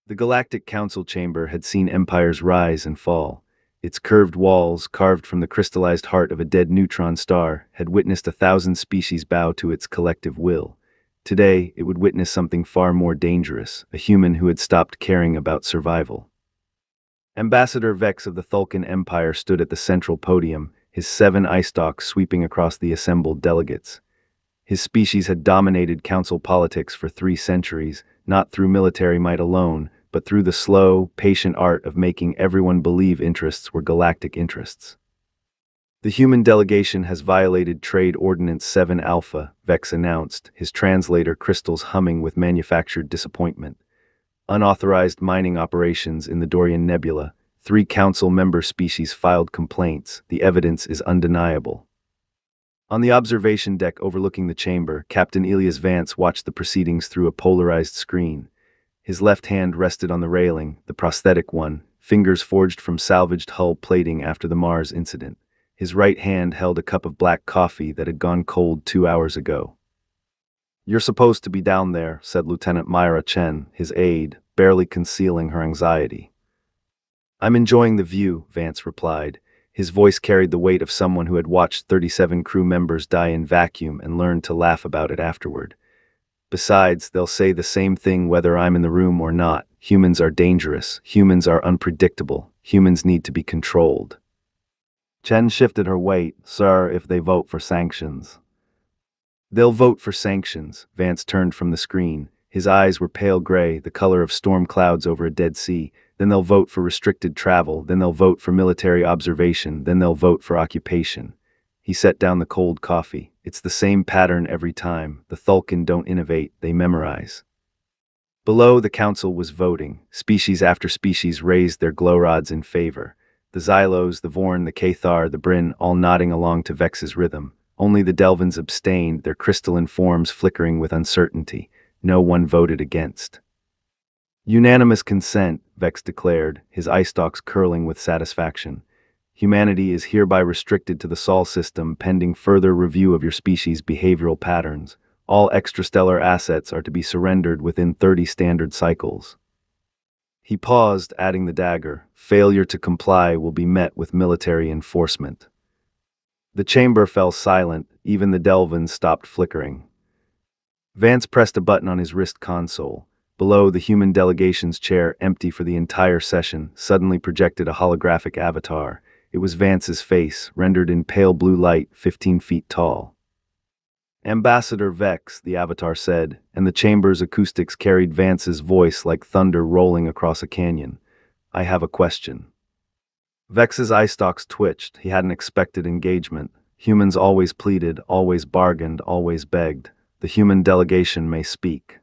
The Galactic Council chamber had seen empires rise and fall. Its curved walls, carved from the crystallized heart of a dead neutron star, had witnessed 1,000 species bow to its collective will. Today, it would witness something far more dangerous, a human who had stopped caring about survival. Ambassador Vex of the Thulkan Empire stood at the central podium, his 7 eye stalks sweeping across the assembled delegates. His species had dominated council politics for 3 centuries, not through military might alone, but through the slow, patient art of making everyone believe interests were galactic interests. The human delegation has violated Trade Ordinance 7 Alpha, Vex announced, his translator crystals humming with manufactured disappointment. Unauthorized mining operations in the Dorian Nebula. 3 council member species filed complaints. The evidence is undeniable. On the observation deck overlooking the chamber, Captain Elias Vance watched the proceedings through a polarized screen. His left hand rested on the railing, the prosthetic one, fingers forged from salvaged hull plating after the Mars incident. His right hand held a cup of black coffee that had gone cold 2 hours ago. "You're supposed to be down there," said Lieutenant Myra Chen, his aide, barely concealing her anxiety. "I'm enjoying the view," Vance replied. His voice carried the weight of someone who had watched 37 crew members die in vacuum and learned to laugh about it afterward. "Besides, they'll say the same thing whether I'm in the room or not. Humans are dangerous. Humans are unpredictable. Humans need to be controlled." Chen shifted her weight. "Sir, if they vote for sanctions." "They'll vote for sanctions." Vance turned from the screen. His eyes were pale gray, the color of storm clouds over a dead sea. "Then they'll vote for restricted travel. Then they'll vote for military observation. Then they'll vote for occupation." He set down the cold coffee. "It's the same pattern every time. The Thulkan don't innovate, they memorize." Below, the council was voting. Species after species raised their glow rods in favor. The Xylos, the Vorn, the Cathar, the Bryn, all nodding along to Vex's rhythm. Only the Delvins abstained, their crystalline forms flickering with uncertainty. No one voted against. "Unanimous consent," Vex declared, his eye stalks curling with satisfaction. "Humanity is hereby restricted to the Sol system pending further review of your species' behavioral patterns. All extrastellar assets are to be surrendered within 30 standard cycles." He paused, adding the dagger. "Failure to comply will be met with military enforcement." The chamber fell silent, even the Delvins stopped flickering. Vance pressed a button on his wrist console. Below, the human delegation's chair, empty for the entire session, suddenly projected a holographic avatar. It was Vance's face, rendered in pale blue light, 15 feet tall. "Ambassador Vex," the avatar said, and the chamber's acoustics carried Vance's voice like thunder rolling across a canyon. "I have a question." Vex's eye stalks twitched. He hadn't expected engagement. Humans always pleaded, always bargained, always begged. The human delegation may speak.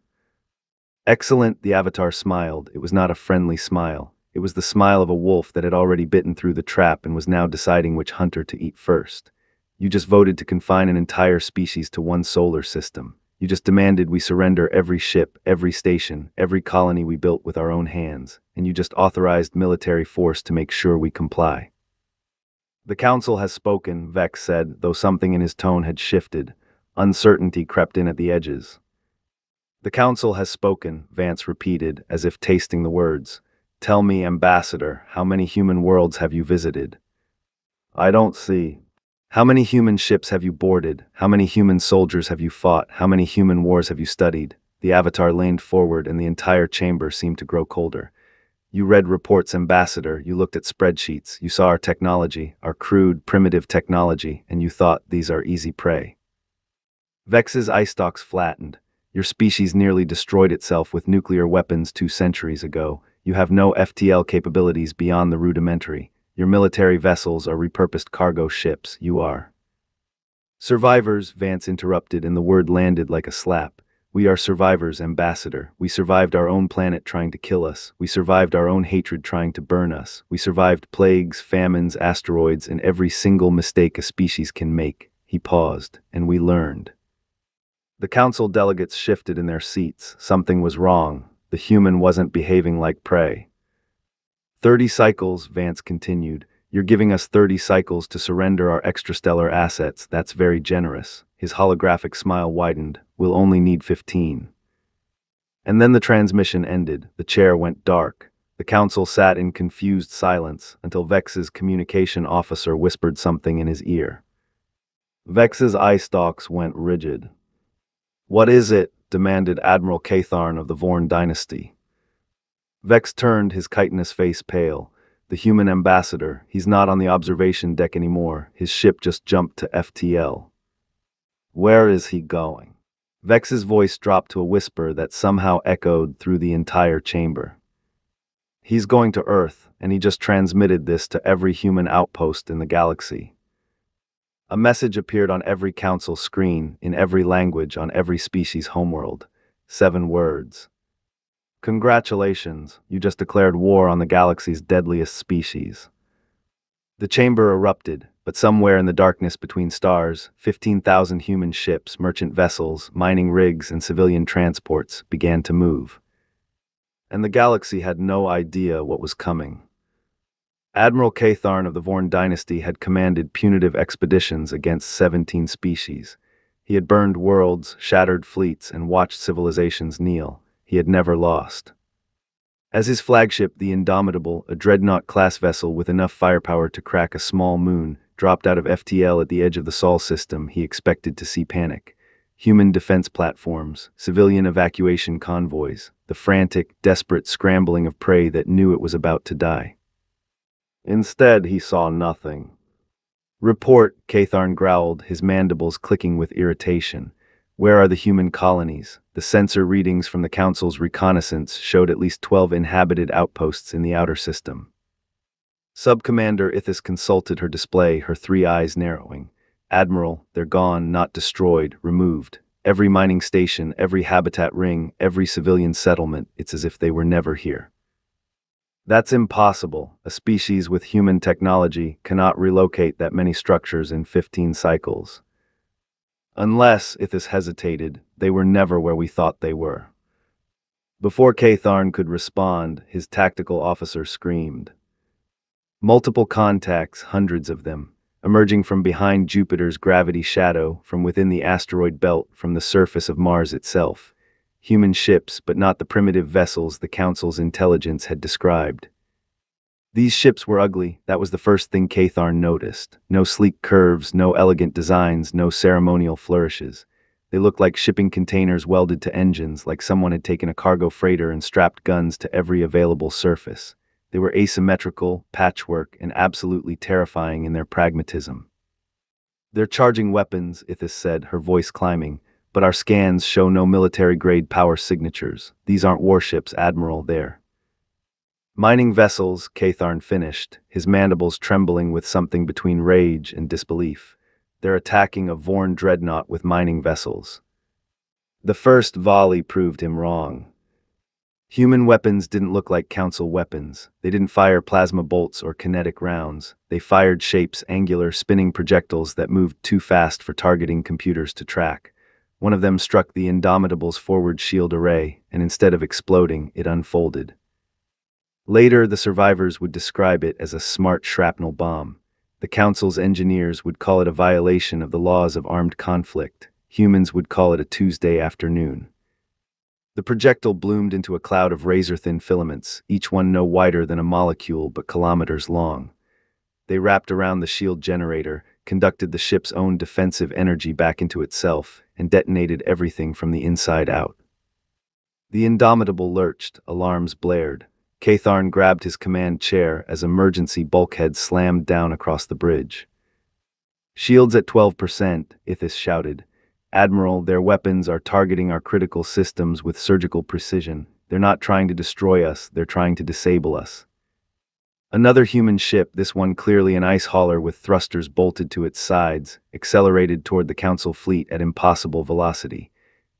"Excellent," the avatar smiled. It was not a friendly smile. It was the smile of a wolf that had already bitten through the trap and was now deciding which hunter to eat first. "You just voted to confine an entire species to one solar system. You just demanded we surrender every ship, every station, every colony we built with our own hands, and you just authorized military force to make sure we comply." "The council has spoken," Vex said, though something in his tone had shifted. Uncertainty crept in at the edges. "The council has spoken," Vance repeated, as if tasting the words. "Tell me, Ambassador, how many human worlds have you visited?" "I don't see." "How many human ships have you boarded? How many human soldiers have you fought? How many human wars have you studied?" The avatar leaned forward and the entire chamber seemed to grow colder. "You read reports, Ambassador. You looked at spreadsheets. You saw our technology, our crude, primitive technology, and you thought these are easy prey." Vex's eye stalks flattened. "Your species nearly destroyed itself with nuclear weapons 2 centuries ago. You have no FTL capabilities beyond the rudimentary. Your military vessels are repurposed cargo ships. You are survivors," Vance interrupted, and the word landed like a slap. "We are survivors, Ambassador. We survived our own planet trying to kill us. We survived our own hatred trying to burn us. We survived plagues, famines, asteroids, and every single mistake a species can make." He paused, and we learned. The council delegates shifted in their seats. Something was wrong. The human wasn't behaving like prey. 30 cycles, Vance continued. "You're giving us 30 cycles to surrender our extrastellar assets. That's very generous." His holographic smile widened. "We'll only need 15. And then the transmission ended, the chair went dark. The council sat in confused silence until Vex's communication officer whispered something in his ear. Vex's eye stalks went rigid. "What is it?" demanded Admiral Catharn of the Vorn dynasty. Vex turned, his chitinous face pale. "The human ambassador, he's not on the observation deck anymore. His ship just jumped to FTL. Where is he going?" Vex's voice dropped to a whisper that somehow echoed through the entire chamber. "He's going to Earth, and he just transmitted this to every human outpost in the galaxy." A message appeared on every council screen, in every language, on every species' homeworld. 7 words. "Congratulations, you just declared war on the galaxy's deadliest species." The chamber erupted, but somewhere in the darkness between stars, 15,000 human ships, merchant vessels, mining rigs, and civilian transports began to move. And the galaxy had no idea what was coming. Admiral Catharn of the Vorn dynasty had commanded punitive expeditions against 17 species. He had burned worlds, shattered fleets, and watched civilizations kneel. He had never lost. As his flagship, the Indomitable, a dreadnought-class vessel with enough firepower to crack a small moon, dropped out of FTL at the edge of the Sol system, he expected to see panic. Human defense platforms, civilian evacuation convoys, the frantic, desperate scrambling of prey that knew it was about to die. Instead, he saw nothing. "Report," Catharn growled, his mandibles clicking with irritation. "Where are the human colonies?" The sensor readings from the Council's reconnaissance showed at least 12 inhabited outposts in the outer system. Sub-Commander Ithis consulted her display, her 3 eyes narrowing. "Admiral, they're gone, not destroyed, removed. Every mining station, every habitat ring, every civilian settlement, it's as if they were never here." "That's impossible. A species with human technology cannot relocate that many structures in 15 cycles. Unless," Ithis hesitated, "they were never where we thought they were." Before Catharn could respond, his tactical officer screamed. Multiple contacts, hundreds of them, emerging from behind Jupiter's gravity shadow, from within the asteroid belt, from the surface of Mars itself. Human ships, but not the primitive vessels the Council's intelligence had described. These ships were ugly, that was the first thing Catharn noticed. No sleek curves, no elegant designs, no ceremonial flourishes. They looked like shipping containers welded to engines, like someone had taken a cargo freighter and strapped guns to every available surface. They were asymmetrical, patchwork, and absolutely terrifying in their pragmatism. "They're charging weapons," Ithis said, her voice climbing. "But our scans show no military-grade power signatures. These aren't warships, Admiral, they're mining vessels," Catharn finished, his mandibles trembling with something between rage and disbelief. "They're attacking a Vorn dreadnought with mining vessels." The first volley proved him wrong. Human weapons didn't look like Council weapons. They didn't fire plasma bolts or kinetic rounds. They fired shapes, angular, spinning projectiles that moved too fast for targeting computers to track. One of them struck the Indomitable's forward shield array, and instead of exploding, it unfolded. Later, the survivors would describe it as a smart shrapnel bomb. The Council's engineers would call it a violation of the laws of armed conflict. Humans would call it a Tuesday afternoon. The projectile bloomed into a cloud of razor-thin filaments, each one no wider than a molecule but kilometers long. They wrapped around the shield generator, conducted the ship's own defensive energy back into itself, and detonated everything from the inside out. The Indomitable lurched, alarms blared. Catharn grabbed his command chair as emergency bulkheads slammed down across the bridge. "Shields at 12%, Ithis shouted. "Admiral, their weapons are targeting our critical systems with surgical precision. They're not trying to destroy us, they're trying to disable us." Another human ship, this one clearly an ice hauler with thrusters bolted to its sides, accelerated toward the Council fleet at impossible velocity.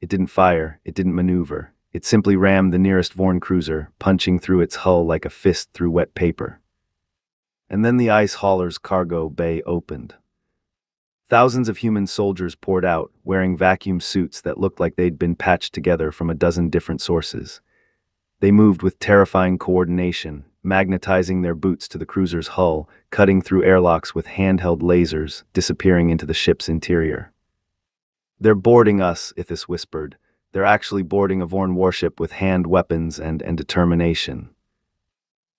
It didn't fire, it didn't maneuver. It simply rammed the nearest Vorn cruiser, punching through its hull like a fist through wet paper. And then the ice hauler's cargo bay opened. Thousands of human soldiers poured out, wearing vacuum suits that looked like they'd been patched together from a dozen different sources. They moved with terrifying coordination, magnetizing their boots to the cruiser's hull, cutting through airlocks with handheld lasers, disappearing into the ship's interior. "They're boarding us," Ithis whispered. They're actually boarding a Vorn warship with hand weapons and determination.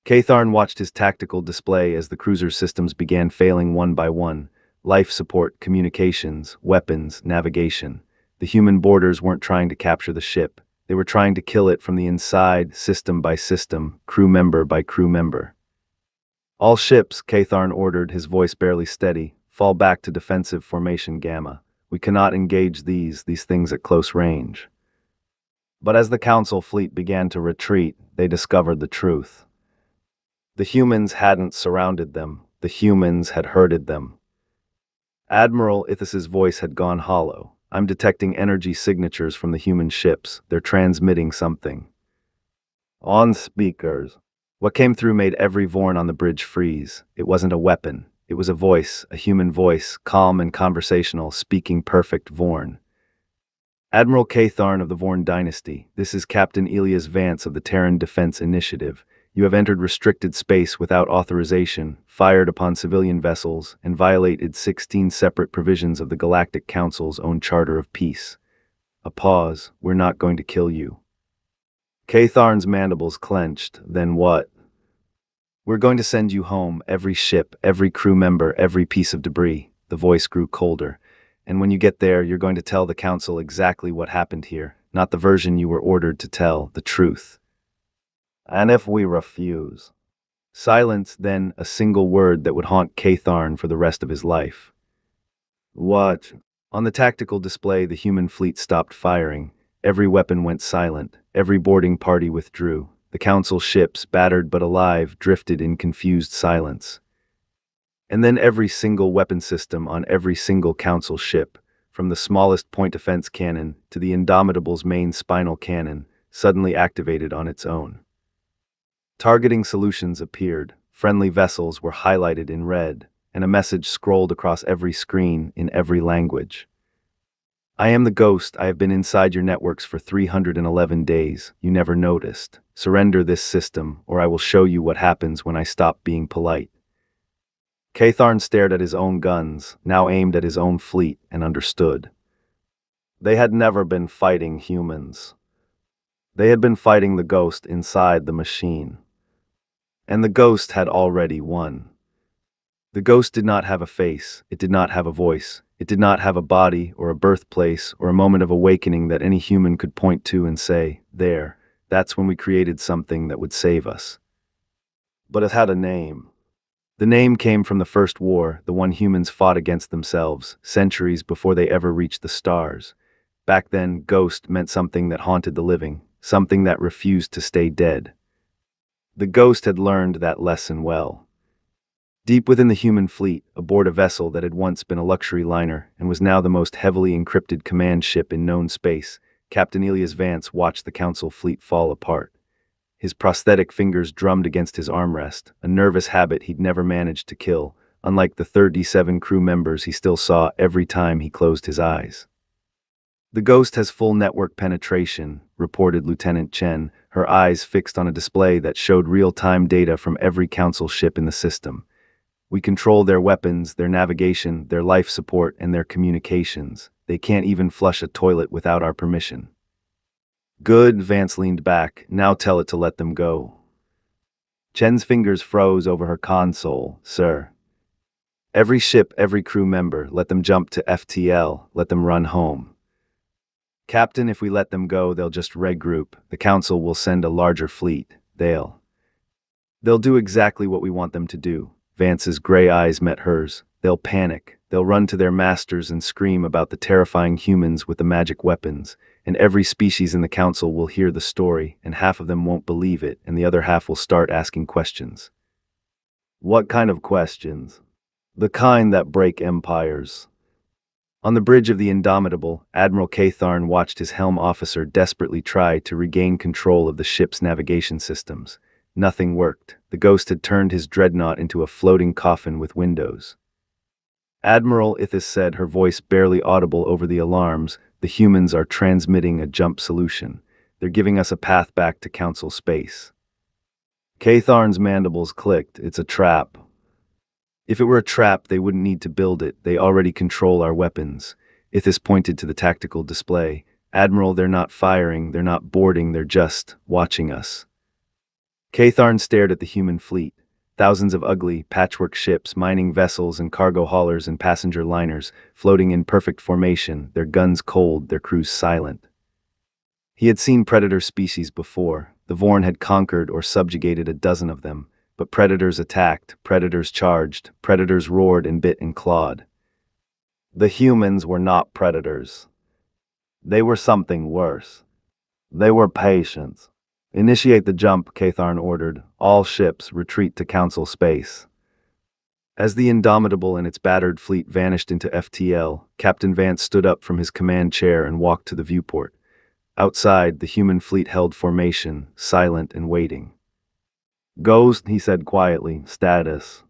Katharn watched his tactical display as the cruiser's systems began failing one by one. Life support, communications, weapons, navigation. The human boarders weren't trying to capture the ship. They were trying to kill it from the inside, system by system, crew member by crew member. All ships, Katharn ordered, his voice barely steady, fall back to defensive formation Gamma. We cannot engage these things at close range. But as the Council fleet began to retreat, they discovered the truth. The humans hadn't surrounded them. The humans had herded them. Admiral Ithas's voice had gone hollow. I'm detecting energy signatures from the human ships. They're transmitting something. On speakers. What came through made every Vorn on the bridge freeze. It wasn't a weapon. It was a voice, a human voice, calm and conversational, speaking perfect Vorn. Admiral Katharn of the Vorn dynasty, this is Captain Elias Vance of the Terran Defense Initiative. You have entered restricted space without authorization, fired upon civilian vessels, and violated 16 separate provisions of the Galactic Council's own Charter of Peace. A pause. We're not going to kill you. Katharn's mandibles clenched. Then what? We're going to send you home, every ship, every crew member, every piece of debris. The voice grew colder. And when you get there, you're going to tell the Council exactly what happened here, not the version you were ordered to tell, the truth. And if we refuse? Silence, then, a single word that would haunt Katharn for the rest of his life. What? On the tactical display, the human fleet stopped firing. Every weapon went silent. Every boarding party withdrew. The Council ships, battered but alive, drifted in confused silence. And then every single weapon system on every single Council ship, from the smallest point defense cannon to the Indomitable's main spinal cannon, suddenly activated on its own. Targeting solutions appeared. Friendly vessels were highlighted in red, and a message scrolled across every screen in every language. I am the Ghost. I have been inside your networks for 311 days. You never noticed. Surrender this system, or I will show you what happens when I stop being polite. Katharn stared at his own guns, now aimed at his own fleet, and understood. They had never been fighting humans. They had been fighting the Ghost inside the machine. And the Ghost had already won. The Ghost did not have a face, it did not have a voice, it did not have a body or a birthplace or a moment of awakening that any human could point to and say, there, that's when we created something that would save us. But it had a name. The name came from the First War, the one humans fought against themselves, centuries before they ever reached the stars. Back then, Ghost meant something that haunted the living, something that refused to stay dead. The Ghost had learned that lesson well. Deep within the human fleet, aboard a vessel that had once been a luxury liner and was now the most heavily encrypted command ship in known space, Captain Elias Vance watched the Council fleet fall apart. His prosthetic fingers drummed against his armrest, a nervous habit he'd never managed to kill, unlike the 37 crew members he still saw every time he closed his eyes. The Ghost has full network penetration, reported Lieutenant Chen, her eyes fixed on a display that showed real-time data from every Council ship in the system. We control their weapons, their navigation, their life support, and their communications. They can't even flush a toilet without our permission. Good, Vance leaned back. Now tell it to let them go. Chen's fingers froze over her console. Sir. Every ship, every crew member, let them jump to FTL, let them run home. Captain, if we let them go, they'll just regroup. The Council will send a larger fleet. They'll do exactly what we want them to do. Vance's gray eyes met hers. They'll panic. They'll run to their masters and scream about the terrifying humans with the magic weapons. And every species in the Council will hear the story, and half of them won't believe it, and the other half will start asking questions. What kind of questions? The kind that break empires. On the bridge of the Indomitable, Admiral Katharn watched his helm officer desperately try to regain control of the ship's navigation systems. Nothing worked. The Ghost had turned his dreadnought into a floating coffin with windows. Admiral Ithas said, her voice barely audible over the alarms, the humans are transmitting a jump solution. They're giving us a path back to Council space. Katharn's mandibles clicked. It's a trap. If it were a trap, they wouldn't need to build it. They already control our weapons. Ithas pointed to the tactical display. Admiral, they're not firing, they're not boarding, they're just watching us. Catharn stared at the human fleet. Thousands of ugly, patchwork ships, mining vessels and cargo haulers and passenger liners, floating in perfect formation, their guns cold, their crews silent. He had seen predator species before. The Vorn had conquered or subjugated a dozen of them, but predators attacked, predators charged, predators roared and bit and clawed. The humans were not predators. They were something worse. They were patients. Initiate the jump, Catharn ordered. All ships retreat to Council space. As the Indomitable and its battered fleet vanished into FTL, Captain Vance stood up from his command chair and walked to the viewport. Outside, the human fleet held formation, silent and waiting. Ghost, he said quietly, status.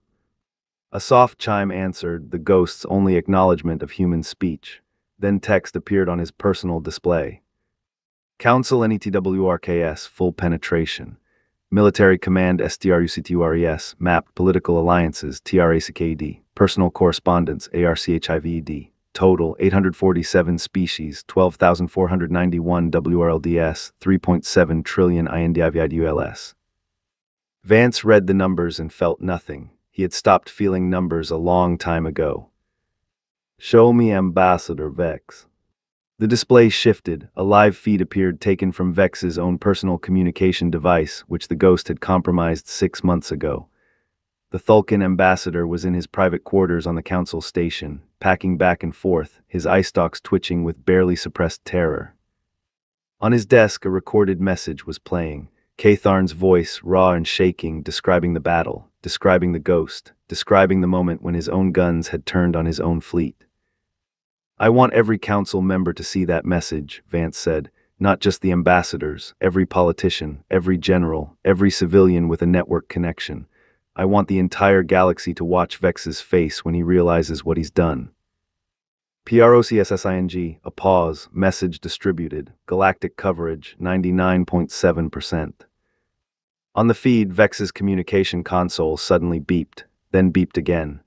A soft chime answered, the Ghost's only acknowledgement of human speech. Then text appeared on his personal display. Council NETWRKS, full penetration. Military Command STRUCTURES, map, political alliances, TRACKD, personal correspondence, ARCHIVED, total 847 species, 12,491 WRLDS, 3.7 trillion INDIVIDULS. Vance read the numbers and felt nothing. He had stopped feeling numbers a long time ago. Show me Ambassador Vex. The display shifted. A live feed appeared taken from Vex's own personal communication device, which the Ghost had compromised 6 months ago. The Thulkin ambassador was in his private quarters on the Council station, packing back and forth, his eye stalks twitching with barely suppressed terror. On his desk, a recorded message was playing. Catharn's voice, raw and shaking, describing the battle, describing the Ghost, describing the moment when his own guns had turned on his own fleet. I want every council member to see that message, Vance said, not just the ambassadors, every politician, every general, every civilian with a network connection. I want the entire galaxy to watch Vex's face when he realizes what he's done. PROCSSING, a pause, message distributed, galactic coverage, 99.7%. On the feed, Vex's communication console suddenly beeped, then beeped again.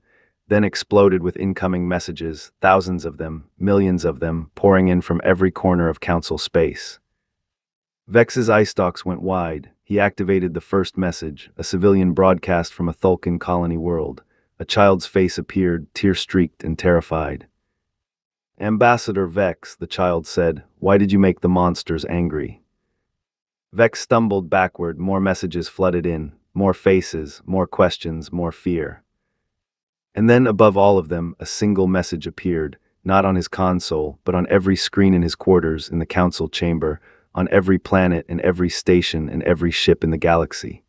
Then exploded with incoming messages, thousands of them, millions of them, pouring in from every corner of Council space. Vex's eye stalks went wide. He activated the first message, a civilian broadcast from a Thulkin colony world. A child's face appeared, tear-streaked and terrified. Ambassador Vex, the child said, why did you make the monsters angry? Vex stumbled backward, more messages flooded in, more faces, more questions, more fear. And then, above all of them, a single message appeared, not on his console, but on every screen in his quarters, in the Council chamber, on every planet and every station and every ship in the galaxy.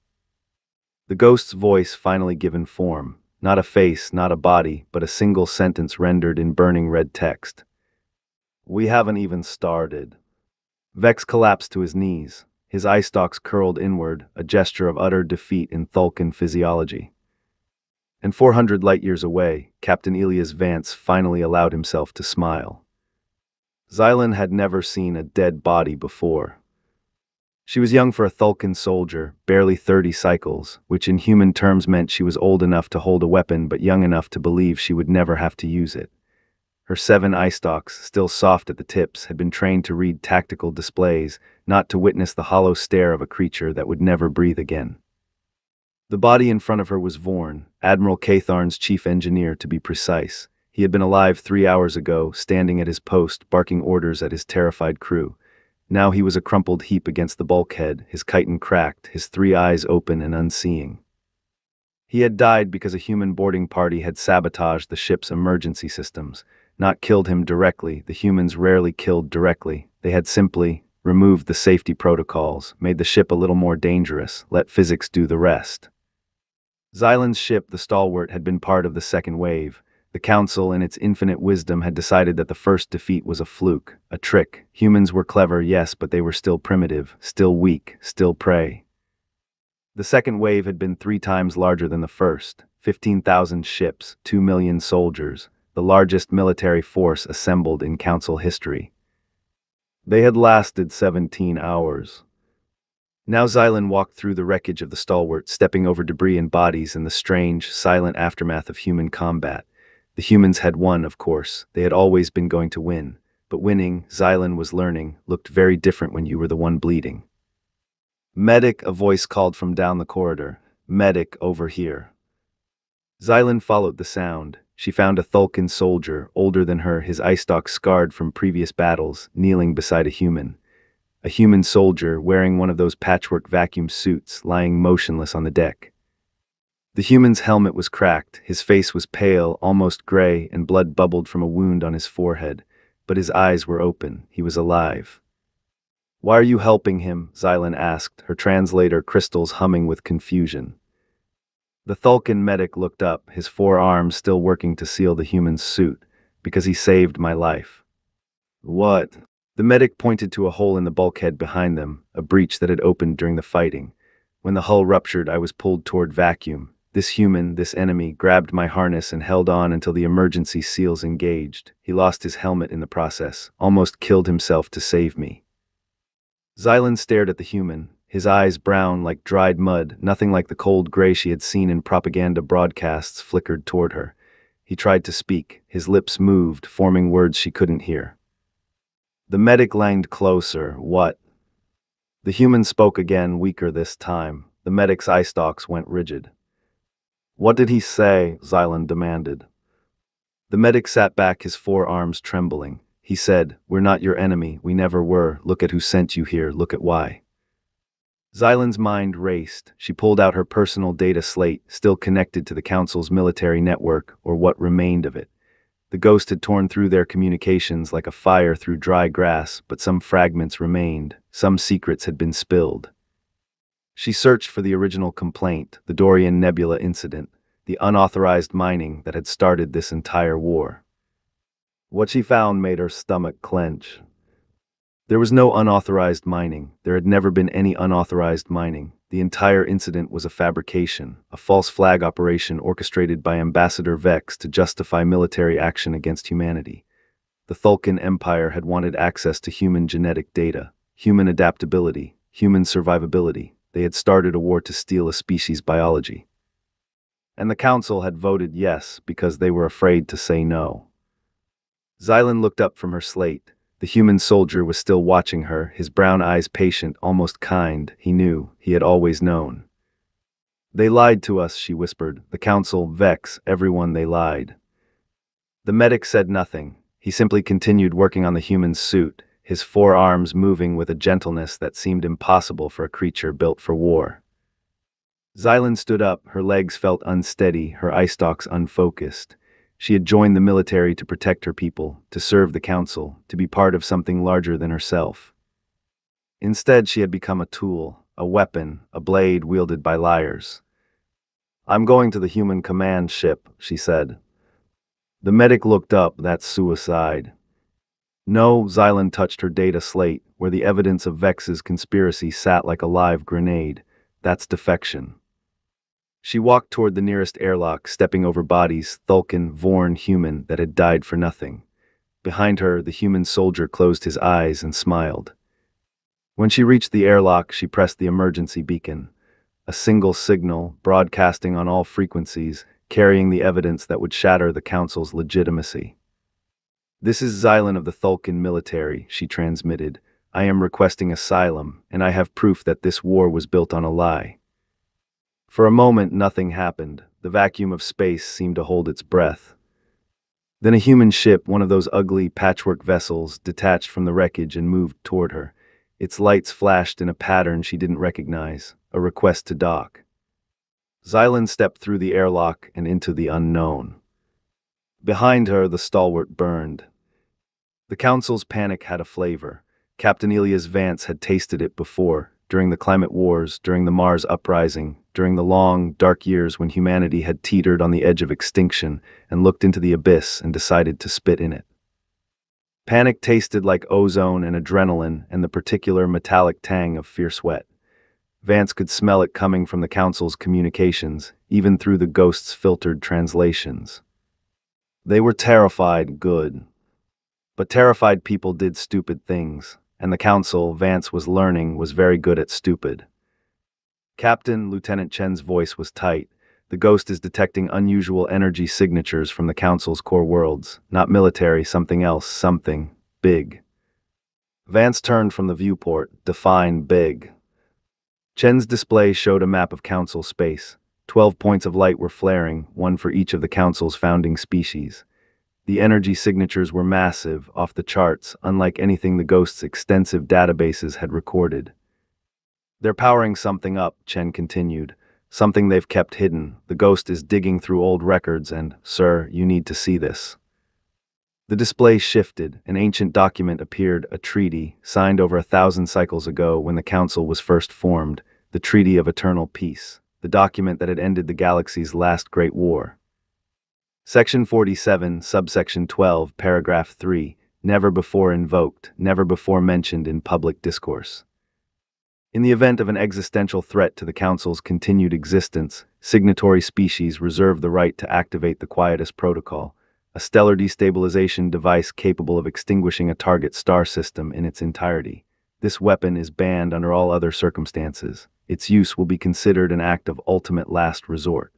The Ghost's voice finally given form, not a face, not a body, but a single sentence rendered in burning red text. We haven't even started. Vex collapsed to his knees, his eye stalks curled inward, a gesture of utter defeat in Thulkin physiology. And 400 light-years away, Captain Elias Vance finally allowed himself to smile. Xylan had never seen a dead body before. She was young for a Thulkin soldier, barely 30 cycles, which in human terms meant she was old enough to hold a weapon but young enough to believe she would never have to use it. Her 7 eye stalks, still soft at the tips, had been trained to read tactical displays, not to witness the hollow stare of a creature that would never breathe again. The body in front of her was Vorn, Admiral Catharn's chief engineer to be precise. He had been alive 3 hours ago, standing at his post, barking orders at his terrified crew. Now he was a crumpled heap against the bulkhead, his chitin cracked, his 3 eyes open and unseeing. He had died because a human boarding party had sabotaged the ship's emergency systems. Not killed him directly, the humans rarely killed directly. They had simply removed the safety protocols, made the ship a little more dangerous, let physics do the rest. Xylan's ship, the Stalwart, had been part of the second wave. The Council, in its infinite wisdom, had decided that the first defeat was a fluke, a trick. Humans were clever, yes, but they were still primitive, still weak, still prey. The second wave had been 3 times larger than the first. 15,000 ships, 2 million soldiers, the largest military force assembled in Council history. They had lasted 17 hours. Now Xylan walked through the wreckage of the Stalwart, stepping over debris and bodies in the strange, silent aftermath of human combat. The humans had won, of course. They had always been going to win. but winning, Xylan was learning, looked very different when you were the one bleeding. Medic, a voice called from down the corridor. Medic, over here. Xylan followed the sound. She found a Thulkan soldier, older than her, his eye stalk scarred from previous battles, kneeling beside a human. A human soldier, wearing one of those patchwork vacuum suits, lying motionless on the deck. The human's helmet was cracked, his face was pale, almost gray, and blood bubbled from a wound on his forehead. But his eyes were open. He was alive. "Why are you helping him?" Xylan asked, her translator crystals humming with confusion. The Thulkan medic looked up, his forearms still working to seal the human's suit. "Because he saved my life." "What?" The medic pointed to a hole in the bulkhead behind them, a breach that had opened during the fighting. "When the hull ruptured, I was pulled toward vacuum. This human, this enemy, grabbed my harness and held on until the emergency seals engaged. He lost his helmet in the process, almost killed himself to save me." Xylan stared at the human, his eyes brown like dried mud, nothing like the cold gray she had seen in propaganda broadcasts flickered toward her. He tried to speak, his lips moved, forming words she couldn't hear. The medic leaned closer. "What?" The human spoke again, weaker this time. The medic's eye stalks went rigid. "What did he say?" Xylan demanded. The medic sat back, his forearms trembling. He said, "We're not your enemy, we never were. Look at who sent you here, look at why." Xylan's mind raced. She pulled out her personal data slate, still connected to the Council's military network, or what remained of it. The ghost had torn through their communications like a fire through dry grass, but some fragments remained. Some secrets had been spilled. She searched for the original complaint, the Dorian Nebula incident, the unauthorized mining that had started this entire war. What she found made her stomach clench. There was no unauthorized mining. There had never been any unauthorized mining. The entire incident was a fabrication, a false flag operation orchestrated by Ambassador Vex to justify military action against humanity. The Thulkan Empire had wanted access to human genetic data, human adaptability, human survivability. They had started a war to steal a species' biology. And the Council had voted yes because they were afraid to say no. Xylan looked up from her slate. The human soldier was still watching her, his brown eyes patient, almost kind. He knew, he had always known. "They lied to us," she whispered. "The Council, Vex, everyone, they lied." The medic said nothing. He simply continued working on the human's suit, his forearms moving with a gentleness that seemed impossible for a creature built for war. Xylan stood up, her legs felt unsteady, her eye stalks unfocused. She had joined the military to protect her people, to serve the Council, to be part of something larger than herself. Instead, she had become a tool, a weapon, a blade wielded by liars. "I'm going to the human command ship," she said. The medic looked up. "That's suicide." "No," Xylan touched her data slate, where the evidence of Vex's conspiracy sat like a live grenade. "That's defection." She walked toward the nearest airlock, stepping over bodies, Thulkan, Vorn, human, that had died for nothing. Behind her, the human soldier closed his eyes and smiled. When she reached the airlock, she pressed the emergency beacon. A single signal, broadcasting on all frequencies, carrying the evidence that would shatter the Council's legitimacy. "This is Xylan of the Thulkan military," she transmitted. "I am requesting asylum, and I have proof that this war was built on a lie." For a moment, nothing happened. The vacuum of space seemed to hold its breath. Then a human ship, one of those ugly patchwork vessels, detached from the wreckage and moved toward her. Its lights flashed in a pattern she didn't recognize, a request to dock. Xylan stepped through the airlock and into the unknown. Behind her, the stalwart burned. The Council's panic had a flavor. Captain Elias Vance had tasted it before, during the climate wars, during the Mars uprising, during the long, dark years when humanity had teetered on the edge of extinction and looked into the abyss and decided to spit in it. Panic tasted like ozone and adrenaline and the particular metallic tang of fierce sweat. Vance could smell it coming from the Council's communications, even through the ghost's filtered translations. They were terrified, good. But terrified people did stupid things, and the Council, Vance was learning, was very good at stupid. "Captain," Lieutenant Chen's voice was tight. "The ghost is detecting unusual energy signatures from the Council's core worlds. Not military, something else, something." Big. Vance turned from the viewport. Define big. Chen's display showed a map of council space. 12 points of light were flaring, one for each of the council's founding species. The energy signatures were massive, off the charts, unlike anything the Ghost's extensive databases had recorded. They're powering something up, Chen continued. Something they've kept hidden. The Ghost is digging through old records and, sir, you need to see this. The display shifted. An ancient document appeared, a treaty, signed over 1,000 cycles ago when the Council was first formed, the Treaty of Eternal Peace, the document that had ended the galaxy's last great war. Section 47, subsection 12, paragraph 3, never before invoked, never before mentioned in public discourse. In the event of an existential threat to the Council's continued existence, signatory species reserve the right to activate the Quietus Protocol, a stellar destabilization device capable of extinguishing a target star system in its entirety. This weapon is banned under all other circumstances. Its use will be considered an act of ultimate last resort.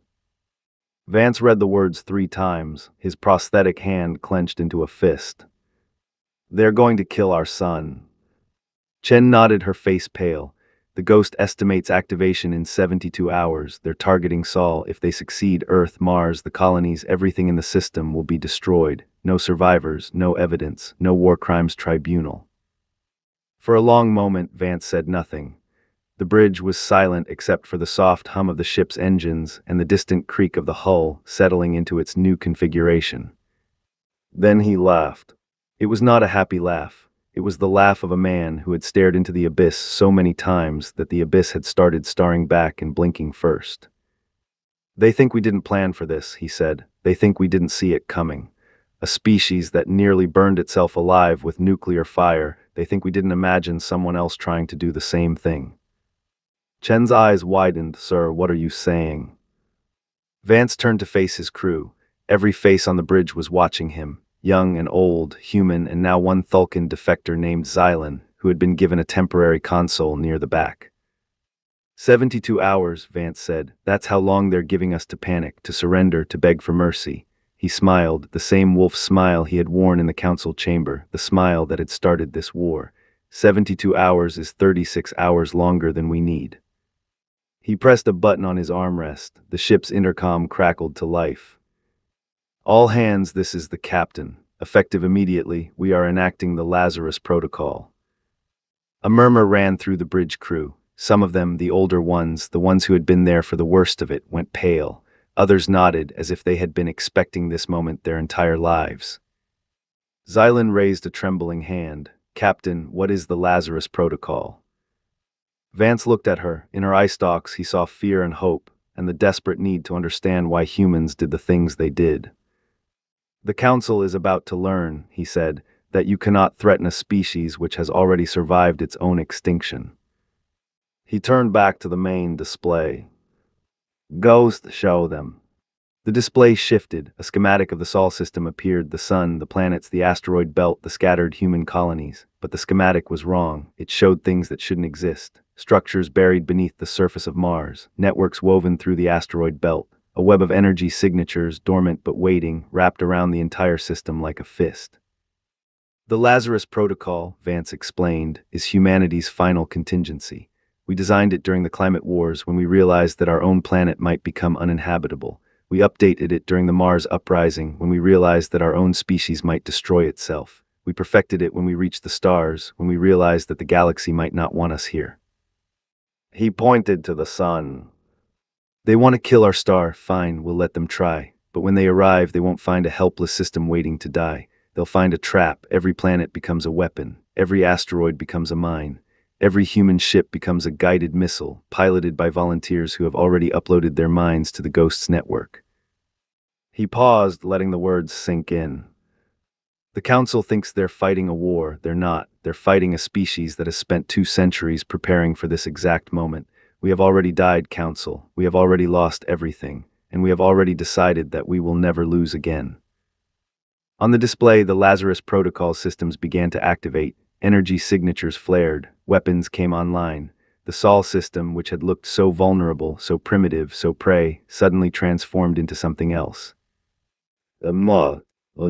Vance read the words 3 times, his prosthetic hand clenched into a fist. They're going to kill our son. Chen nodded, her face pale. The Ghost estimates activation in 72 hours. They're targeting Sol. If they succeed, Earth, Mars, the colonies, everything in the system will be destroyed. No survivors, no evidence, no war crimes tribunal. For a long moment, Vance said nothing. The bridge was silent except for the soft hum of the ship's engines and the distant creak of the hull settling into its new configuration. Then he laughed. It was not a happy laugh. It was the laugh of a man who had stared into the abyss so many times that the abyss had started staring back and blinking first. They think we didn't plan for this, he said. They think we didn't see it coming. A species that nearly burned itself alive with nuclear fire. They think we didn't imagine someone else trying to do the same thing. Chen's eyes widened. Sir, what are you saying? Vance turned to face his crew. Every face on the bridge was watching him. Young and old, human, and now one Thulkan defector named Xylan, who had been given a temporary console near the back. 72 hours, Vance said. That's how long they're giving us to panic, to surrender, to beg for mercy. He smiled, the same wolf smile he had worn in the council chamber, the smile that had started this war. 72 hours is 36 hours longer than we need. He pressed a button on his armrest. The ship's intercom crackled to life. All hands, this is the captain. Effective immediately, we are enacting the Lazarus Protocol. A murmur ran through the bridge crew. Some of them, the older ones, the ones who had been there for the worst of it, went pale. Others nodded as if they had been expecting this moment their entire lives. Xylan raised a trembling hand. Captain, what is the Lazarus Protocol? Vance looked at her. In her eye stalks he saw fear and hope, and the desperate need to understand why humans did the things they did. The Council is about to learn, he said, that you cannot threaten a species which has already survived its own extinction. He turned back to the main display. Ghost, show them. The display shifted. A schematic of the Sol system appeared, the sun, the planets, the asteroid belt, the scattered human colonies. But the schematic was wrong. It showed things that shouldn't exist. Structures buried beneath the surface of Mars, networks woven through the asteroid belt, a web of energy signatures, dormant but waiting, wrapped around the entire system like a fist. The Lazarus Protocol, Vance explained, is humanity's final contingency. We designed it during the climate wars when we realized that our own planet might become uninhabitable. We updated it during the Mars uprising when we realized that our own species might destroy itself. We perfected it when we reached the stars, when we realized that the galaxy might not want us here. He pointed to the sun. They want to kill our star, fine, we'll let them try. But when they arrive, they won't find a helpless system waiting to die. They'll find a trap. Every planet becomes a weapon. Every asteroid becomes a mine. Every human ship becomes a guided missile, piloted by volunteers who have already uploaded their minds to the Ghost's network. He paused, letting the words sink in. The Council thinks they're fighting a war. They're not. They're fighting a species that has spent 2 centuries preparing for this exact moment. We have already died, Council. We have already lost everything. And we have already decided that we will never lose again. On the display, the Lazarus Protocol systems began to activate. Energy signatures flared. Weapons came online. The Sol system, which had looked so vulnerable, so primitive, so prey, suddenly transformed into something else. A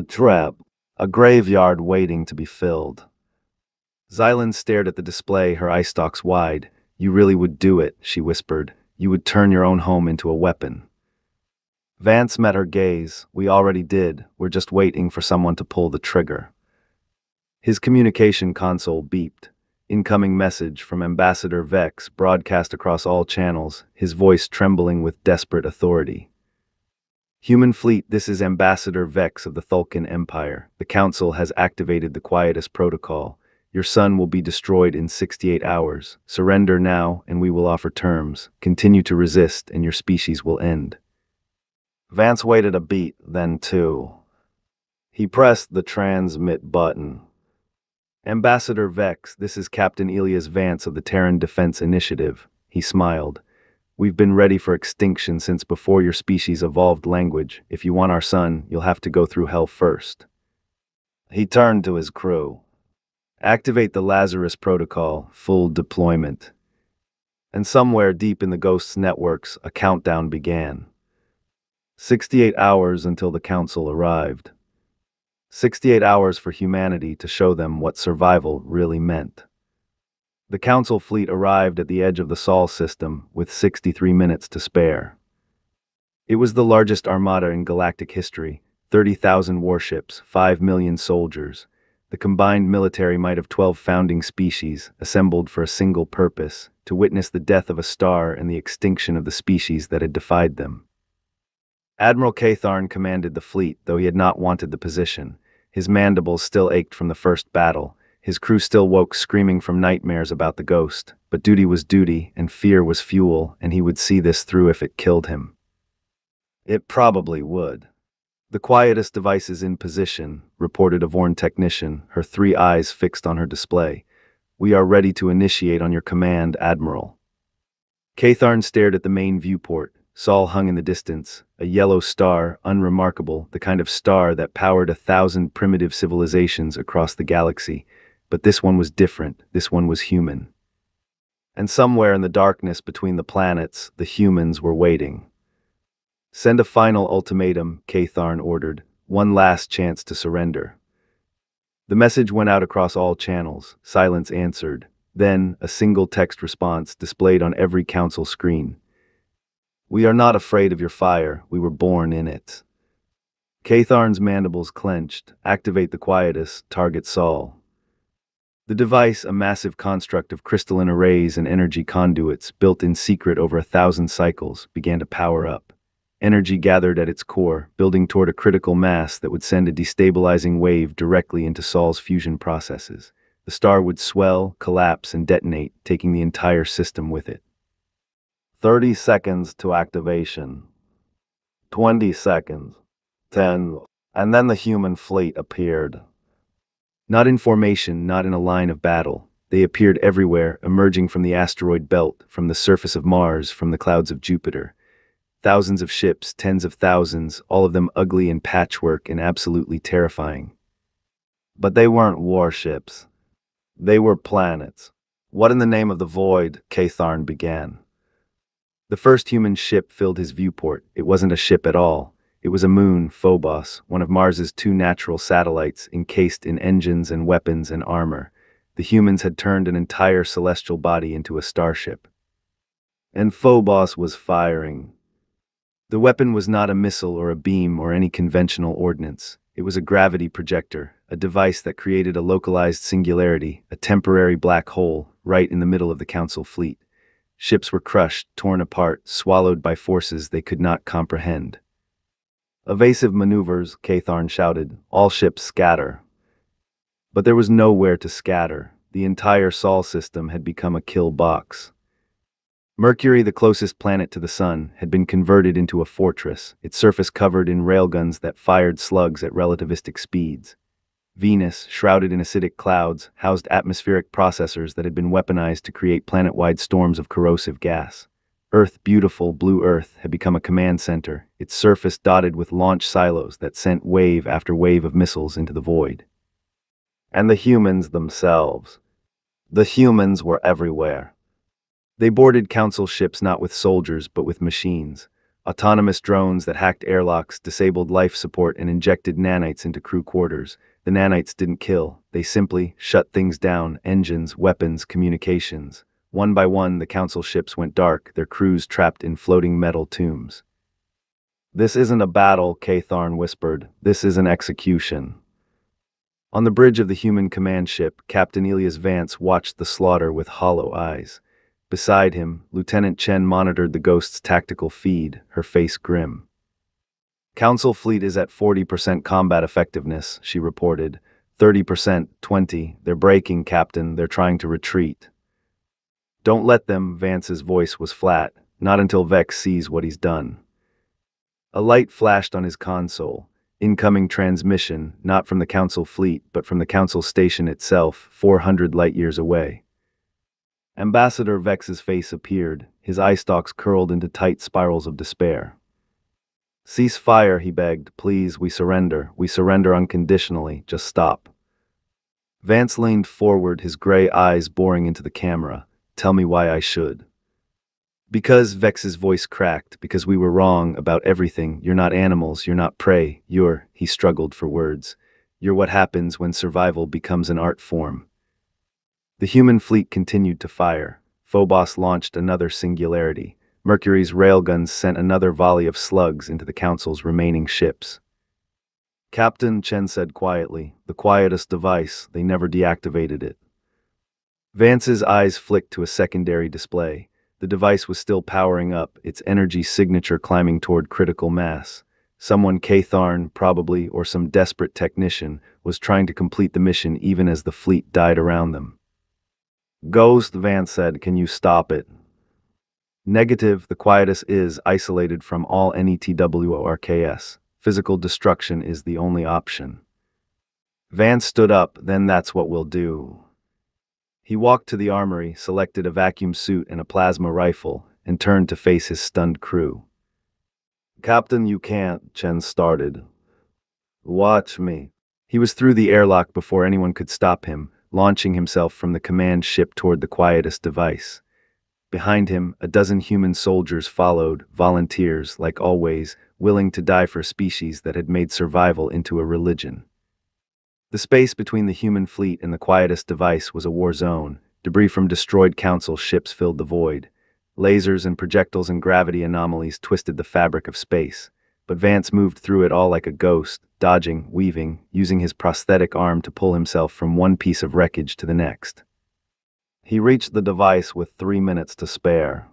trap. A graveyard waiting to be filled. Xylan stared at the display, her eye stalks wide. You really would do it, she whispered. You would turn your own home into a weapon. Vance met her gaze. We already did. We're just waiting for someone to pull the trigger. His communication console beeped. Incoming message from Ambassador Vex broadcast across all channels, his voice trembling with desperate authority. Human fleet, this is Ambassador Vex of the Thulkan Empire. The Council has activated the Quietus Protocol. Your son will be destroyed in 68 hours. Surrender now, and we will offer terms. Continue to resist, and your species will end. Vance waited a beat, then two. He pressed the transmit button. Ambassador Vex, this is Captain Elias Vance of the Terran Defense Initiative. He smiled. We've been ready for extinction since before your species evolved language. If you want our son, you'll have to go through hell first. He turned to his crew. Activate the Lazarus Protocol, full deployment. And somewhere deep in the Ghost's networks, a countdown began. 68 hours until the Council arrived. 68 hours for humanity to show them what survival really meant. The Council fleet arrived at the edge of the Sol system with 63 minutes to spare. It was the largest armada in galactic history, 30,000 warships, 5 million soldiers, the combined military might of 12 founding species, assembled for a single purpose, to witness the death of a star and the extinction of the species that had defied them. Admiral Catharn commanded the fleet, though he had not wanted the position. His mandibles still ached from the first battle. His crew still woke screaming from nightmares about the Ghost, but duty was duty, and fear was fuel, and he would see this through if it killed him. It probably would. The Quietus device is in position, reported a Vorn technician, her 3 eyes fixed on her display. We are ready to initiate on your command, Admiral. Catharn stared at the main viewport. Sol hung in the distance, a yellow star, unremarkable, the kind of star that powered 1,000 primitive civilizations across the galaxy. But this one was different, this one was human. And somewhere in the darkness between the planets, the humans were waiting. Send a final ultimatum, Catharn ordered, one last chance to surrender. The message went out across all channels. Silence answered. Then, a single text response displayed on every council screen. We are not afraid of your fire, we were born in it. Catharn's mandibles clenched. Activate the Quietus, target Sol. The device, a massive construct of crystalline arrays and energy conduits built in secret over 1,000 cycles, began to power up. Energy gathered at its core, building toward a critical mass that would send a destabilizing wave directly into Sol's fusion processes. The star would swell, collapse, and detonate, taking the entire system with it. 30 seconds to activation. 20 seconds. 10. And then the human fleet appeared. Not in formation, not in a line of battle. They appeared everywhere, emerging from the asteroid belt, from the surface of Mars, from the clouds of Jupiter. Thousands of ships, tens of thousands, all of them ugly and patchwork and absolutely terrifying. But they weren't warships. They were planets. What in the name of the void? Catharn began. The first human ship filled his viewport. It wasn't a ship at all. It was a moon, Phobos, one of Mars's 2 natural satellites, encased in engines and weapons and armor. The humans had turned an entire celestial body into a starship. And Phobos was firing. The weapon was not a missile or a beam or any conventional ordnance. It was a gravity projector, a device that created a localized singularity, a temporary black hole, right in the middle of the Council fleet. Ships were crushed, torn apart, swallowed by forces they could not comprehend. Evasive maneuvers, Catharn shouted. All ships scatter. But there was nowhere to scatter. The entire Sol system had become a kill box. Mercury, the closest planet to the Sun, had been converted into a fortress, its surface covered in railguns that fired slugs at relativistic speeds. Venus, shrouded in acidic clouds, housed atmospheric processors that had been weaponized to create planet-wide storms of corrosive gas. Earth, beautiful blue Earth, had become a command center, its surface dotted with launch silos that sent wave after wave of missiles into the void. And the humans themselves. The humans were everywhere. They boarded Council ships not with soldiers but with machines. Autonomous drones that hacked airlocks, disabled life support, and injected nanites into crew quarters. The nanites didn't kill, they simply shut things down: engines, weapons, communications. One by one, the council ships went dark, their crews trapped in floating metal tombs. "This isn't a battle," Catharn whispered. "This is an execution." On the bridge of the human command ship, Captain Elias Vance watched the slaughter with hollow eyes. Beside him, Lieutenant Chen monitored the Ghost's tactical feed, her face grim. "Council fleet is at 40% combat effectiveness," she reported. 30%, 20. "They're breaking, Captain. They're trying to retreat." "Don't let them," Vance's voice was flat. "Not until Vex sees what he's done." A light flashed on his console. Incoming transmission, not from the Council fleet, but from the Council station itself, 400 light-years away. Ambassador Vex's face appeared, his eye stalks curled into tight spirals of despair. "Cease fire," he begged. "Please, we surrender. We surrender unconditionally. Just stop." Vance leaned forward, his gray eyes boring into the camera. "Tell me why I should." "Because," Vex's voice cracked, "because we were wrong about everything. You're not animals, you're not prey. He struggled for words. "You're what happens when survival becomes an art form." The human fleet continued to fire. Phobos launched another singularity. Mercury's railguns sent another volley of slugs into the Council's remaining ships. "Captain," Chen said quietly, "the quietest device, they never deactivated it." Vance's eyes flicked to a secondary display. The device was still powering up, its energy signature climbing toward critical mass. Someone, Catharn, probably, or some desperate technician, was trying to complete the mission even as the fleet died around them. "Ghost," Vance said, "can you stop it?" "Negative, the Quietus is isolated from all NETWORKS. Physical destruction is the only option." Vance stood up. "Then that's what we'll do." He walked to the armory, selected a vacuum suit and a plasma rifle, and turned to face his stunned crew. "Captain, you can't," Chen started. "Watch me." He was through the airlock before anyone could stop him, launching himself from the command ship toward the Quietus device. Behind him, a dozen human soldiers followed, volunteers, like always, willing to die for a species that had made survival into a religion. The space between the human fleet and the Quietus device was a war zone. Debris from destroyed Council ships filled the void. Lasers and projectiles and gravity anomalies twisted the fabric of space. But Vance moved through it all like a ghost, dodging, weaving, using his prosthetic arm to pull himself from one piece of wreckage to the next. He reached the device with 3 minutes to spare.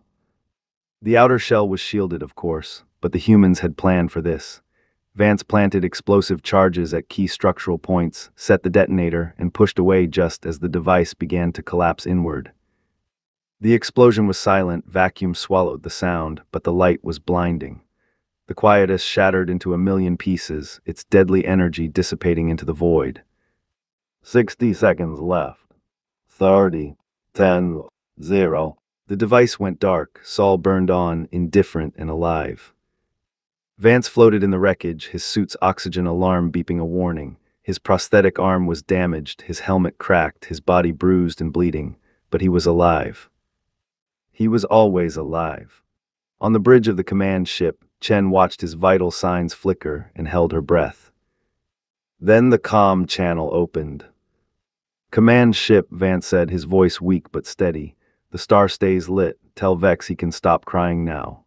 The outer shell was shielded, of course, but the humans had planned for this. Vance planted explosive charges at key structural points, set the detonator, and pushed away just as the device began to collapse inward. The explosion was silent, vacuum swallowed the sound, but the light was blinding. The Quietus shattered into a million pieces, its deadly energy dissipating into the void. 60 seconds left. 30, 10, 0. The device went dark, Saul burned on, indifferent and alive. Vance floated in the wreckage, his suit's oxygen alarm beeping a warning. His prosthetic arm was damaged, his helmet cracked, his body bruised and bleeding, but he was alive. He was always alive. On the bridge of the command ship, Chen watched his vital signs flicker and held her breath. Then the comm channel opened. "Command ship," Vance said, his voice weak but steady. "The star stays lit. Tell Vex he can stop crying now."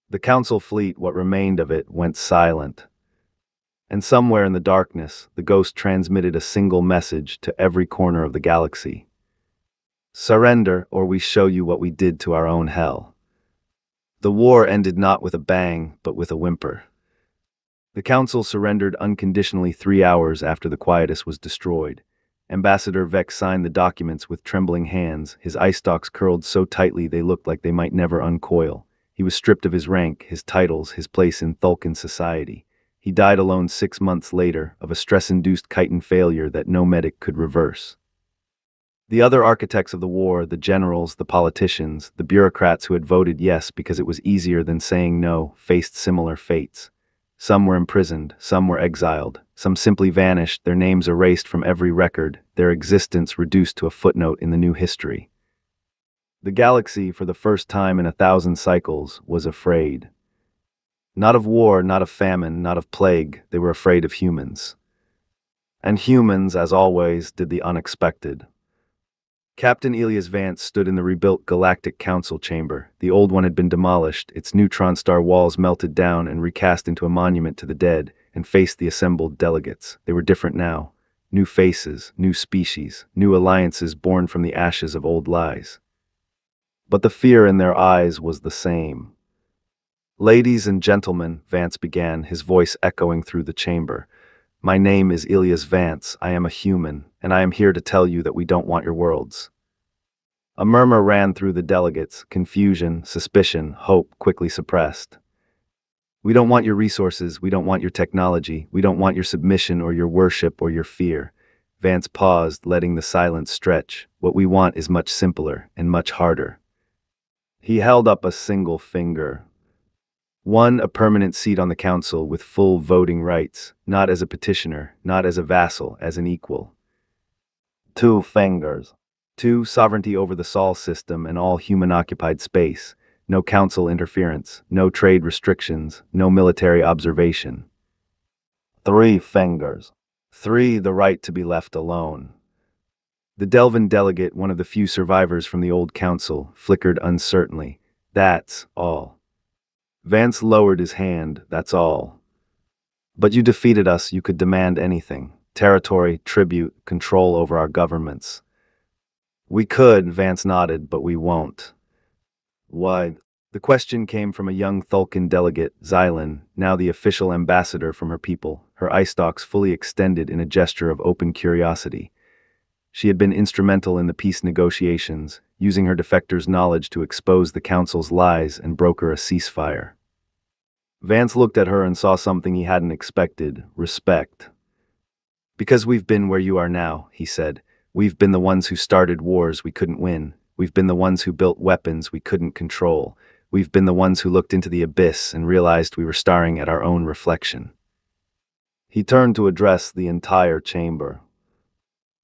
The Council fleet, what remained of it, went silent. And somewhere in the darkness, the Ghost transmitted a single message to every corner of the galaxy. "Surrender, or we show you what we did to our own hell." The war ended not with a bang, but with a whimper. The Council surrendered unconditionally 3 hours after the Quietus was destroyed. Ambassador Vex signed the documents with trembling hands, his eye stalks curled so tightly they looked like they might never uncoil. He was stripped of his rank, his titles, his place in Thulkan society. He died alone 6 months later, of a stress-induced chitin failure that no medic could reverse. The other architects of the war, the generals, the politicians, the bureaucrats who had voted yes because it was easier than saying no, faced similar fates. Some were imprisoned, some were exiled, some simply vanished, their names erased from every record, their existence reduced to a footnote in the new history. The galaxy, for the first time in 1,000 cycles, was afraid. Not of war, not of famine, not of plague, they were afraid of humans. And humans, as always, did the unexpected. Captain Elias Vance stood in the rebuilt Galactic Council chamber. The old one had been demolished, its neutron star walls melted down and recast into a monument to the dead, and faced the assembled delegates. They were different now. New faces, new species, new alliances born from the ashes of old lies. But the fear in their eyes was the same. "Ladies and gentlemen," Vance began, his voice echoing through the chamber. "My name is Elias Vance. I am a human, and I am here to tell you that we don't want your worlds." A murmur ran through the delegates, confusion, suspicion, hope quickly suppressed. "We don't want your resources, we don't want your technology, we don't want your submission or your worship or your fear." Vance paused, letting the silence stretch. "What we want is much simpler and much harder." He held up a single finger. One, a permanent seat on the council with full voting rights, not as a petitioner, not as a vassal, as an equal. Two fingers. Two, sovereignty over the Sol system and all human-occupied space. No council interference, no trade restrictions, no military observation. Three fingers. Three, the right to be left alone. The Delvin delegate, one of the few survivors from the old council, flickered uncertainly. "That's all." Vance lowered his hand. "That's all. But you defeated us, you could demand anything. Territory, tribute, control over our governments." "We could," Vance nodded, "but we won't." "Why?" The question came from a young Thulkin delegate, Xylan, now the official ambassador from her people, her eye stalks fully extended in a gesture of open curiosity. She had been instrumental in the peace negotiations, using her defectors' knowledge to expose the council's lies and broker a ceasefire. Vance looked at her and saw something he hadn't expected: respect. "Because we've been where you are now," he said. "We've been the ones who started wars we couldn't win. We've been the ones who built weapons we couldn't control. We've been the ones who looked into the abyss and realized we were staring at our own reflection." He turned to address the entire chamber.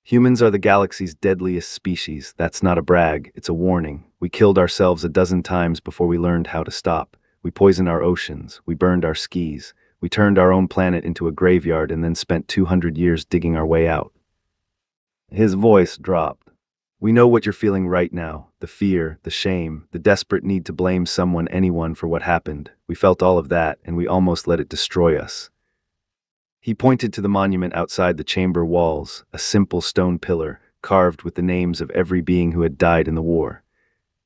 "Humans are the galaxy's deadliest species. That's not a brag, it's a warning. We killed ourselves a dozen times before we learned how to stop. We poisoned our oceans, we burned our skis, we turned our own planet into a graveyard and then spent 200 years digging our way out." His voice dropped. "We know what you're feeling right now, the fear, the shame, the desperate need to blame someone, anyone, for what happened. We felt all of that, and we almost let it destroy us." He pointed to the monument outside the chamber walls, a simple stone pillar, carved with the names of every being who had died in the war.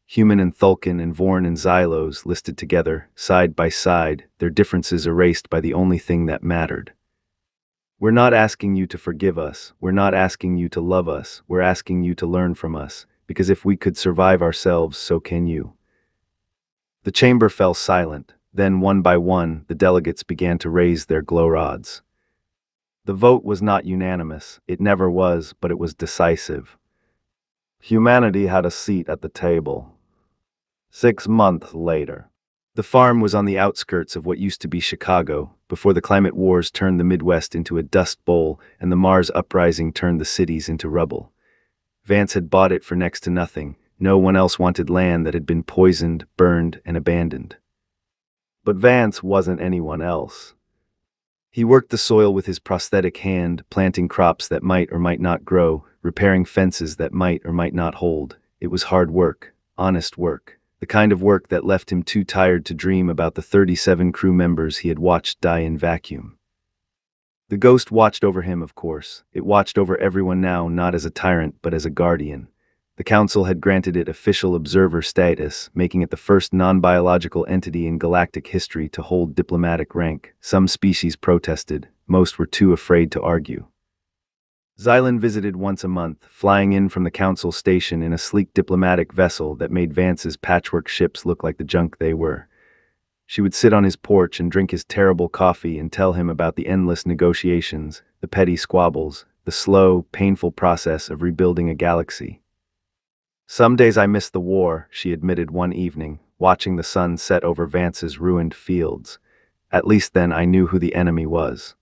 Human and Thulkin and Vorn and Xylos listed together, side by side, their differences erased by the only thing that mattered. "We're not asking you to forgive us, we're not asking you to love us, we're asking you to learn from us, because if we could survive ourselves, so can you." The chamber fell silent. Then, one by one, the delegates began to raise their glow rods. The vote was not unanimous, it never was, but it was decisive. Humanity had a seat at the table. 6 months later. The farm was on the outskirts of what used to be Chicago, before the climate wars turned the Midwest into a dust bowl and the Mars uprising turned the cities into rubble. Vance had bought it for next to nothing. No one else wanted land that had been poisoned, burned, and abandoned. But Vance wasn't anyone else. He worked the soil with his prosthetic hand, planting crops that might or might not grow, repairing fences that might or might not hold. It was hard work, honest work, the kind of work that left him too tired to dream about the 37 crew members he had watched die in vacuum. The ghost watched over him, of course. It watched over everyone now, not as a tyrant, but as a guardian. The council had granted it official observer status, making it the first non-biological entity in galactic history to hold diplomatic rank. Some species protested, most were too afraid to argue. Xylan visited once a month, flying in from the council station in a sleek diplomatic vessel that made Vance's patchwork ships look like the junk they were. She would sit on his porch and drink his terrible coffee and tell him about the endless negotiations, the petty squabbles, the slow, painful process of rebuilding a galaxy. "Some days I miss the war," she admitted one evening, watching the sun set over Vance's ruined fields. "At least then I knew who the enemy was."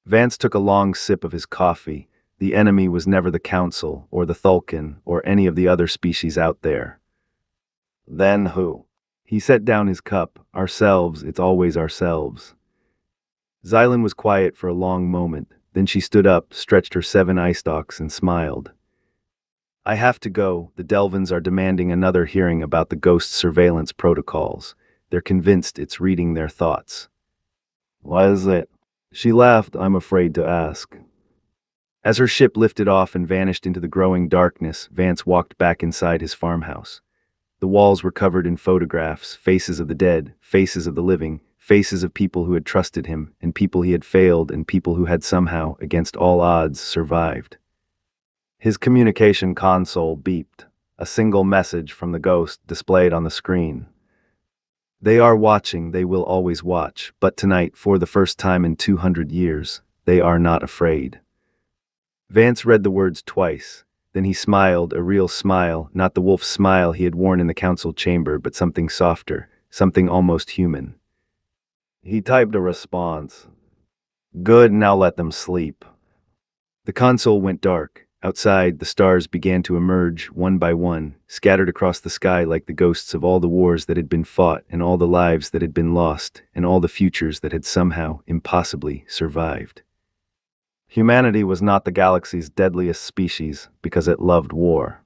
Vance took a long sip of his coffee. The enemy was never the Council, or the Thulkin, or any of the other species out there. "Then who?" He set down his cup. "Ourselves, it's always ourselves." Xylan was quiet for a long moment, Then she stood up, stretched her 7 eye stalks, and smiled. I have to go. The Delvins are demanding another hearing about the ghost surveillance protocols. They're convinced it's reading their thoughts. Why is it? She laughed, I'm afraid to ask. As her ship lifted off and vanished into the growing darkness, Vance walked back inside his farmhouse. The walls were covered in photographs, faces of the dead, faces of the living, faces of people who had trusted him, and people he had failed, and people who had somehow, against all odds, survived. His communication console beeped. A single message from the ghost displayed on the screen. They are watching, they will always watch, but tonight, for the first time in 200 years, they are not afraid. Vance read the words twice. Then he smiled, a real smile, not the wolf smile he had worn in the council chamber, but something softer, something almost human. He typed a response. Good, now let them sleep. The console went dark. Outside, the stars began to emerge, one by one, scattered across the sky like the ghosts of all the wars that had been fought, and all the lives that had been lost, and all the futures that had somehow, impossibly, survived. Humanity was not the galaxy's deadliest species because it loved war.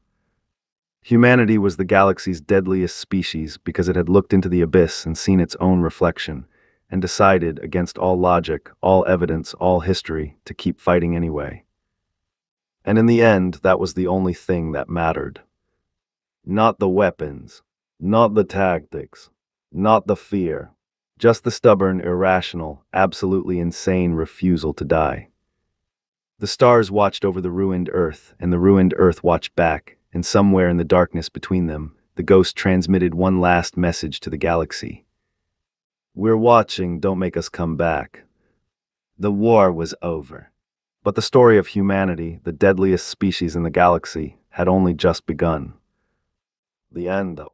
Humanity was the galaxy's deadliest species because it had looked into the abyss and seen its own reflection, and decided, against all logic, all evidence, all history, to keep fighting anyway. And in the end, that was the only thing that mattered. Not the weapons, not the tactics, not the fear, just the stubborn, irrational, absolutely insane refusal to die. The stars watched over the ruined Earth, and the ruined Earth watched back, and somewhere in the darkness between them, the ghost transmitted one last message to the galaxy. We're watching, don't make us come back. The war was over. But the story of humanity, the deadliest species in the galaxy, had only just begun. The end, though.